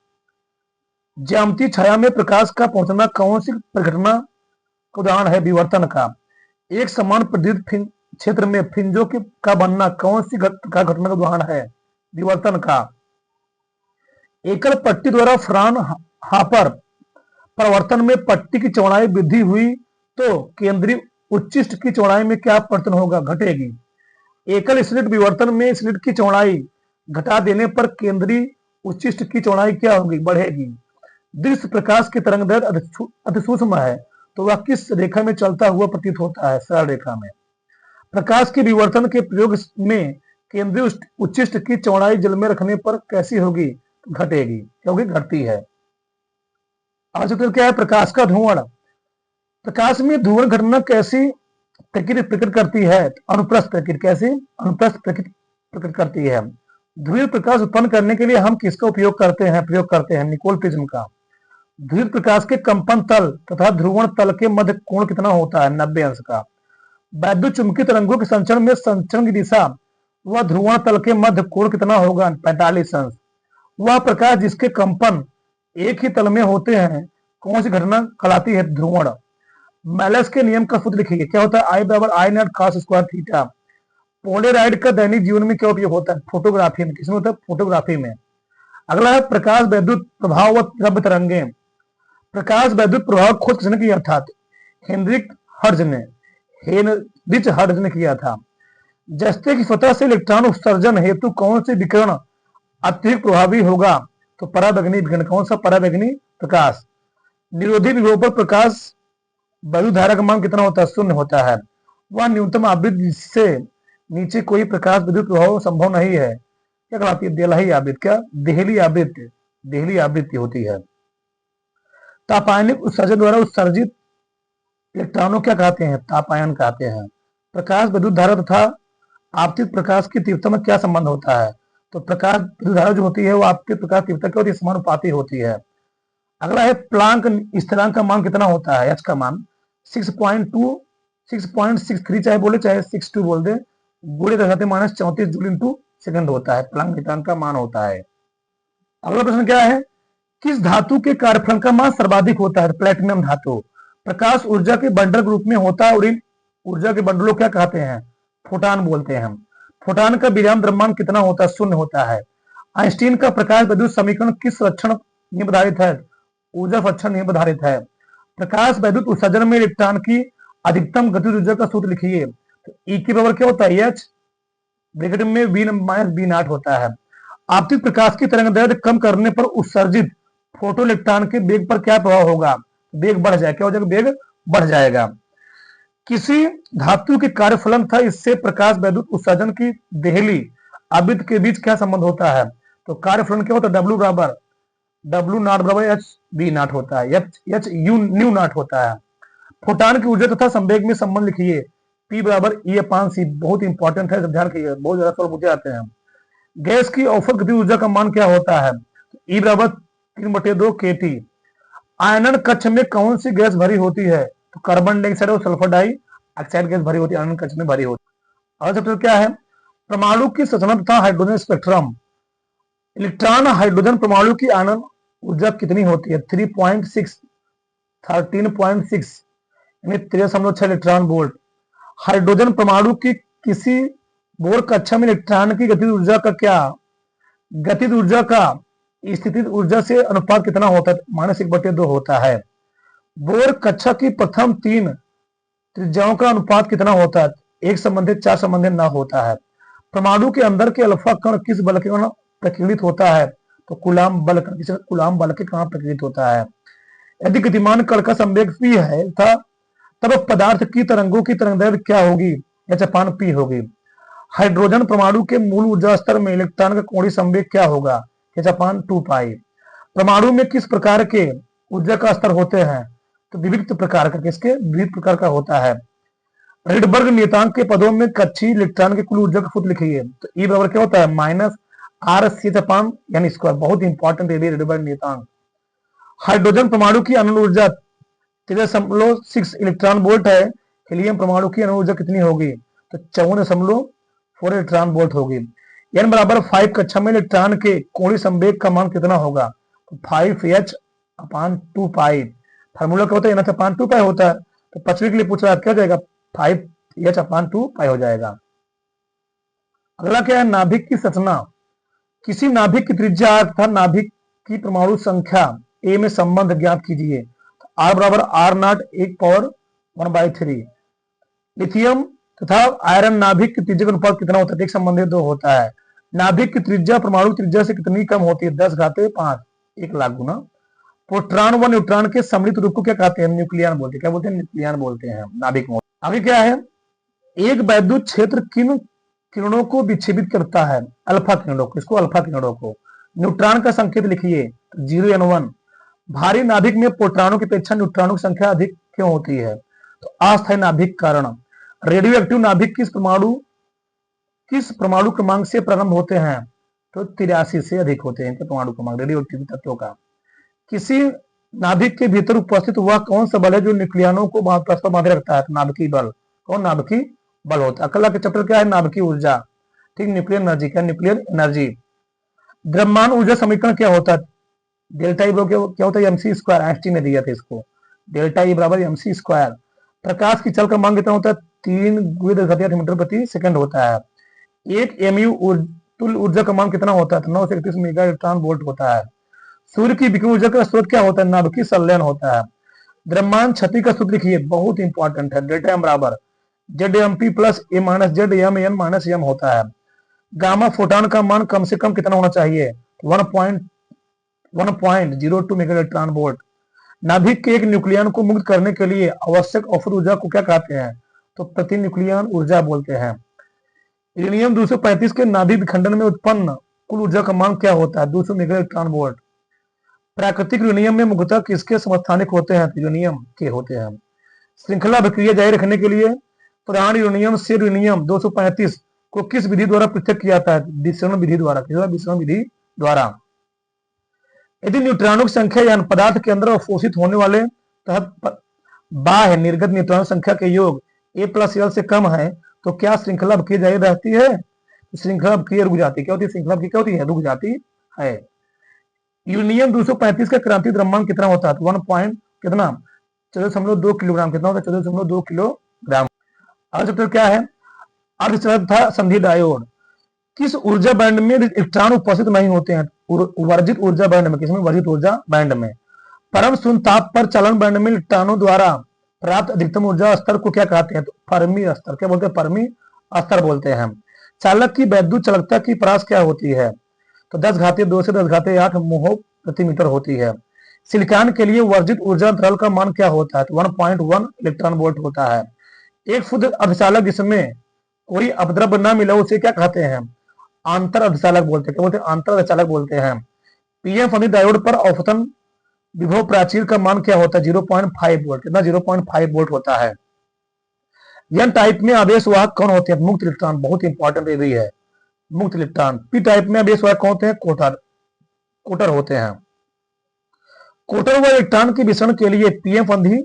ज्यामितीय छाया में प्रकाश का पहुंचना कौन सी घटना का उदाहरण है? विवर्तन का। एक समान प्रदीप्त क्षेत्र में फ्रिंजों का बनना कौन सी घटना का उदाहरण है? विवर्तन का। एकल पट्टी द्वारा फ्रान हापर परिवर्तन में पट्टी की चौड़ाई वृद्धि हुई तो केंद्रीय उच्चिष्ट की चौड़ाई में क्या परिवर्तन होगा? घटेगी। एकल स्लिट विवर्तन में स्लिट की चौड़ाई घटा देने पर केंद्रीय उच्चिष्ट की चौड़ाई क्या होगी? बढ़ेगी। दृश्य प्रकाश की तरंगदैर्घ्य अति सूक्ष्म है तो वह किस रेखा में चलता हुआ प्रतीत होता है? सरल रेखा में। प्रकाश के विवर्तन के प्रयोग में केंद्रीय उच्चिष्ट की चौड़ाई जल में रखने पर कैसी होगी? घटेगी। क्योंकि घटती है। आज क्या है? प्रकाश का ध्रुवण। प्रकाश में ध्रुवण घटना कैसी प्रकृति प्रकट करती है? अनुप्रस्थ प्रकृति। कैसी? अनुप्रस्थ प्रकृति प्रकट करती है। ध्रुवीय प्रकाश उत्पन्न करने के लिए हम किसका उपयोग करते हैं? निकोल प्रिज्म का। ध्रुवीय प्रकाश के कंपन तल तथा ध्रुवण तल के मध्य कोण कितना होता है? 90 अंश का। वैद्युत चुंबकीय तरंगों के संचरण में संचरण की दिशा व ध्रुवण तल के मध्य कोण कितना होगा? 45 अंश। वह प्रकाश जिसके कंपन एक ही तल में होते हैं कौन सी घटना कहलाती है? ध्रुवण। मेलस के नियम का सूत्र लिखिए। क्या होता है? I/I0 cos square theta. Polaroid का दैनिक जीवन में क्या उपयोग होता है? फोटोग्राफी में। किसमें होता है? फोटोग्राफी में। अगला है प्रकाश वैद्युत प्रभाव व द्रव्य तरंगे। प्रकाश वैद्युत प्रभाव खोज किसने किया था? हेनरिच हर्ट्ज ने किया था। जस्ते की सतह से इलेक्ट्रॉन उत्सर्जन हेतु कौन से विकिरण अत्यधिक प्रभावी होगा? तो पराबैंगनी विकिरण। कौन सा? पराबैंगनी प्रकाश। निरोधी विलोपन प्रकाश वैद्युत धारा का मान कितना होता है? 0 होता है। वह न्यूनतम आवृत्ति जिससे नीचे कोई प्रकाश विद्युत प्रभाव संभव नहीं है क्या कहलाती है? देहली आवृत्ति। क्या? देहली आवृत्ति होती है। तापायनिक उत्सर्जन द्वारा उत्सर्जित इलेक्ट्रॉनों क्या कहते हैं? तापायन कहते हैं। प्रकाश विद्युत धारा तथा आपतित प्रकाश की तीव्रता में क्या संबंध होता है? तो प्रकाश धारा जो होती है वो आपतित प्रकाश तीव्रता क्या होती है? समानुपाती होती है। अगला है प्लांक स्थिरांक का मान कितना होता है? एच का मान 6.2 6.63 चाहे बोले चाहे 62 बोल दे, गुणे -34 जूल इंटू सेकंड होता है, प्लांक स्थिरांक का मान होता है। अगला प्रश्न क्या है? किस धातु के कार्यफलन का मान सर्वाधिक होता है? प्लेटिनम धातु। प्रकाश ऊर्जा के बंडल के रूप में होता है और इन ऊर्जा के बंडलों क्या कहते हैं? फोटान बोलते हैं हम। फोटान का विराम द्रव्यमान कितना होता है? शून्य होता है। आइंस्टीन का प्रकाश विद्युत समीकरण किस लक्षण नियम आधारित है? ऊर्जा लक्षण नियम आधारित है। प्रकाश विद्युत उत्सर्जन में इलेक्ट्रॉन की अधिकतम गतिज ऊर्जा का सूत्र लिखिए। तो ई की बराबर क्या होता है? एच ब्रैकेट में वी माइनस बी नॉट होता है। आपतित प्रकाश की तरंगदैर्घ्य कम करने पर उत्सर्जित फोटो इलेक्ट्रॉन के वेग पर क्या प्रभाव होगा? वेग बढ़ जाएगा। क्या हो जाएगा? वेग बढ़ जाएगा। किसी धातु के कार्यफलन था, इससे प्रकाश विद्युत उत्सर्जन की देहली आवृत्ति के बीच क्या संबंध होता है? तो कार्यफलन क्या होता है? डब्ल्यू बराबर डब्ल्यू नॉट बराबर एच बी नॉट होता है, एच यू न्यू नॉट होता है। फोटान की ऊर्जा तथा संवेग में संबंध लिखिए। पी बराबर ई अपान सी। बहुत इंपॉर्टेंट है, ध्यान रखिए, बहुत ज्यादा सवाल पूछे जाते हैं। गैस की औसत गतिज ऊर्जा का मान क्या होता है? ई बराबर 3/2 kT। आयनन कक्ष में कौन सी गैस भरी होती है? तो कार्बन डाइऑक्साइड और सल्फर डाई ऑक्साइड गैस भरी होती है, आयनन कक्ष में भरी होती है। अगला चैप्टर क्या है? परमाणु की संरचना तथा हाइड्रोजन स्पेक्ट्रम। इलेक्ट्रॉन हाइड्रोजन परमाणु की आयनन ऊर्जा कितनी होती है? 13.6 यानी 13.6 इलेक्ट्रॉन वोल्ट। हाइड्रोजन परमाणु की किसी बोर कक्षा में इलेक्ट्रॉन की गतिज ऊर्जा का क्या गतिज ऊर्जा का स्थितिज ऊर्जा से अनुपात कितना होता है? -1/2 होता है। बोर कक्षा की प्रथम 3 त्रिज्याओं का अनुपात कितना होता है? 1 संबंधित 4 संबंधित न होता है। परमाणु के अंदर के अल्फा कण किस बल के कारण प्रकीर्णित होता है? तो कूलाम बल कण, कूलाम बल के कारण प्रकीर्णित होता है। यदि गतिमान कण का संवेग p है तब पदार्थ की तरंगों की तरंगदैर्घ्य क्या होगी? h/p होगी। हाइड्रोजन परमाणु के मूल ऊर्जा स्तर में इलेक्ट्रॉन का कोणीय संवेग क्या होगा? h/2π। परमाणु में किस प्रकार के ऊर्जा का स्तर होते हैं? तो विविध प्रकार का। किसके? विविध प्रकार का होता है। रिडबर्ग नियतांक के पदों में कक्षीय इलेक्ट्रॉन की कुल ऊर्जा का सूत्र लिखिए। तो ई बराबर क्या होता है? -r/c यानी स्क्वायर। बहुत इंपॉर्टेंट है रिडबर्ग नियतांक। हाइड्रोजन परमाणु की अणु ऊर्जा 13.6 इलेक्ट्रॉन वोल्ट है। हीलियम परमाणु की अणु ऊर्जा कितनी होगी? तो 54.4 इलेक्ट्रॉन वोल्ट होगी। n बराबर 5 कक्षा में इलेक्ट्रॉन के कोणीय संवेग का मान कितना होगा? तो 5h/2π। फार्मूला क्या होता है? n/2π होता है। तो पचवी के लिए पूछ रहा है, क्या जाएगा? 5h/2π हो जाएगा। अगला क्या है? नाभिक की संरचना। किसी नाभिक की त्रिज्या r तथा नाभिक की परमाणु संख्या a में संबंध ज्ञात कीजिए। r बराबर r0 1/3। लिथियम तथा आयरन नाभिक की त्रिज्या का अनुपात कितना होता है? 1 संबंधित 2 होता है। नाभिक की त्रिज्या परमाणु त्रिज्या से कितनी कम होती है? 10⁵5 1 लाख गुना। प्रोटॉन व न्यूट्रॉन के सम्मिलित रूप को क्या कहते हैं? न्यूक्लियन बोलते हैं। क्या बोलते हैं? न्यूक्लियन बोलते हैं नाभिक में। आगे क्या है? एक वैद्युत क्षेत्र किन किरणों को विक्षेपित करता है? अल्फा किरणों को। इसको अल्फा किरणों को। न्यूट्रॉन का संकेत लिखिए। 0n1। भारी नाभिक में प्रोटॉनों की अपेक्षा न्यूट्रॉनों की संख्या अधिक क्यों होती है? तो अस्थायी नाभिक कारण। रेडियो एक्टिव नाभिक किस परमाणु क्रमांक से प्रारंभ होते हैं? तो 83 से अधिक होते हैं परमाणु क्रमांक रेडियो एक्टिव तत्वों का। किसी नाभिक के भीतर उपस्थित वह कौन सा बल है जो न्यूक्लियनों को परस्पर बांधे रखता है? नाभिकीय बल। कौन? नाभिकीय बल होता है। अगला के चैप्टर क्या है? नाभिकीय ऊर्जा। ठीक, न्यूक्लियर एनर्जी। क्या? Nuclear energy. द्रव्यमान ऊर्जा समीकरण क्या होता है? डेल्टा ई क्या होता है? mc²। आइंस्टीन ने दिया था इसको। डेल्टा ई बराबर mc²। प्रकाश की चल का मान कितना होता है? 3 × 10⁻³ मीटर प्रति सेकंड होता है। 1 mu तुल्य ऊर्जा का मान कितना होता है? 9 से 31 मेगा इलेक्ट्रॉन वोल्ट होता है। सूर्य की विकिरण ऊर्जा का स्रोत क्या होता है? नाभिकीय संलयन होता है। द्रव्यमान क्षति का सूत्र लिखिए। बहुत इंपॉर्टेंट है। डेल्टा एम बराबर ZMP plus A minus ZMN minus M होता है। गामा फोटॉन का मान कम से कम कितना होना चाहिए? 1.02 मेगा इलेक्ट्रॉन वोल्ट। नाभिक के एक न्यूक्लियन को मुक्त करने के लिए आवश्यक औसत ऊर्जा को क्या कहते हैं? तो प्रति न्यूक्लियन ऊर्जा बोलते हैं। यूरेनियम 235 के नाभिक विखंडन में उत्पन्न कुल ऊर्जा का मान क्या होता है? 200 मेगा इलेक्ट्रॉन वोल्ट। प्राकृतिक यूरेनियम में मुख्यतः किसके समस्थानिक होते हैं? यूरेनियम के होते हैं। श्रृंखला अभिक्रिया जारी रखने के लिए प्रधान यूरेनियम से यूरेनियम 235 को किस विधि द्वारा पृथक किया जाता है? विसरण विधि द्वारा। विसरण विधि द्वारा। यदि न्यूट्रॉनों की संख्या या पदार्थ के अंदर अवशोषित होने वाले तथा बाह्य निर्गत न्यूट्रॉन संख्या के योग A+L से कम है तो क्या श्रृंखला अवक्रिय जारी रहती है? श्रृंखला अवक्रिय रुक जाती है। क्या होती है? श्रृंखला अवक्रिय क्या होती है? रुक जाती है। यूरेनियम 235 का क्रांतिक द्रव्यमान कितना होता है? 1 पॉइंट कितना 14.2 किलोग्राम। कितना होता है? 14.2 किलोग्राम। अगला चैप्टर क्या है? अर्धचालक तथा संधि डायोड। किस ऊर्जा बैंड में इलेक्ट्रॉन उपस्थित नहीं होते हैं? वर्जित ऊर्जा बैंड में। किसमें? वर्जित ऊर्जा बैंड में। परम शून्य ताप पर चालन बैंड में इलेक्ट्रॉनों द्वारा प्राप्त अधिकतम ऊर्जा स्तर को क्या कहते हैं? तो फर्मी स्तर। क्या बोलते हैं? फर्मी स्तर बोलते हैं। चालक की वैद्युत चालकता की परास क्या होती है? तो 10⁻2 से 10⁸8 मोह प्रति मीटर होती है। सिलिकॉन के लिए वर्जित ऊर्जा अंतराल का मान क्या होता है? तो 1.1 इलेक्ट्रॉन वोल्ट होता है। एक शुद्ध अर्धचालक जिसमें कोई अपद्रव्य न मिला उसे क्या कहते हैं? आंतर अर्धचालक बोलते हैं। क्या बोलते हैं? आंतर अर्धचालक बोलते हैं। पीएन संधि डायोड पर औसतन विभव प्राचीर का मान क्या होता है? 0.5 वोल्ट। कितना? 0.5 वोल्ट होता है। एन टाइप में आवेश वाहक कौन होते हैं? मुक्त इलेक्ट्रॉन। बहुत इंपॉर्टेंट ये भी है, मुक्त इलेक्ट्रॉन। पी टाइप में आवेश वाहक कौन होते हैं? कोटर होते हैं। कोटर व इलेक्ट्रॉन के विसरण के लिए पीएम संधि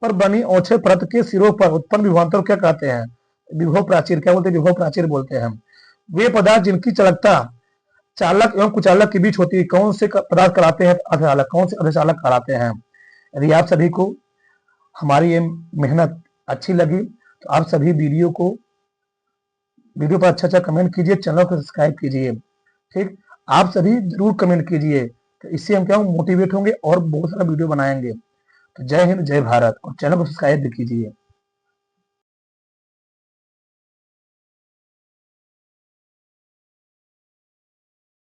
पर बनी ओछे परत के सिरों पर उत्पन्न विभवांतर क्या कहते हैं? विभव प्राचीर। क्या बोलते हैं? विभव प्राचीर बोलते हैं। वे पदार्थ जिनकी चालकता चालक एवं कुचालक के बीच होती है कौन से पदार्थ कहलाते हैं? अर्धचालक। कौन से अर्धचालक कहलाते हैं? यदि आप सभी को हमारी ये मेहनत अच्छी लगी तो आप सभी वीडियो पर अच्छा कमेंट कीजिए, चैनल को सब्सक्राइब कीजिए। ठीक, आप सभी जरूर कमेंट कीजिए, तो इससे हम क्या मोटिवेट होंगे और बहुत सारा वीडियो बनाएंगे। तो जय हिंद, जय भारत, और चैनल को सब्सक्राइब भी कीजिए।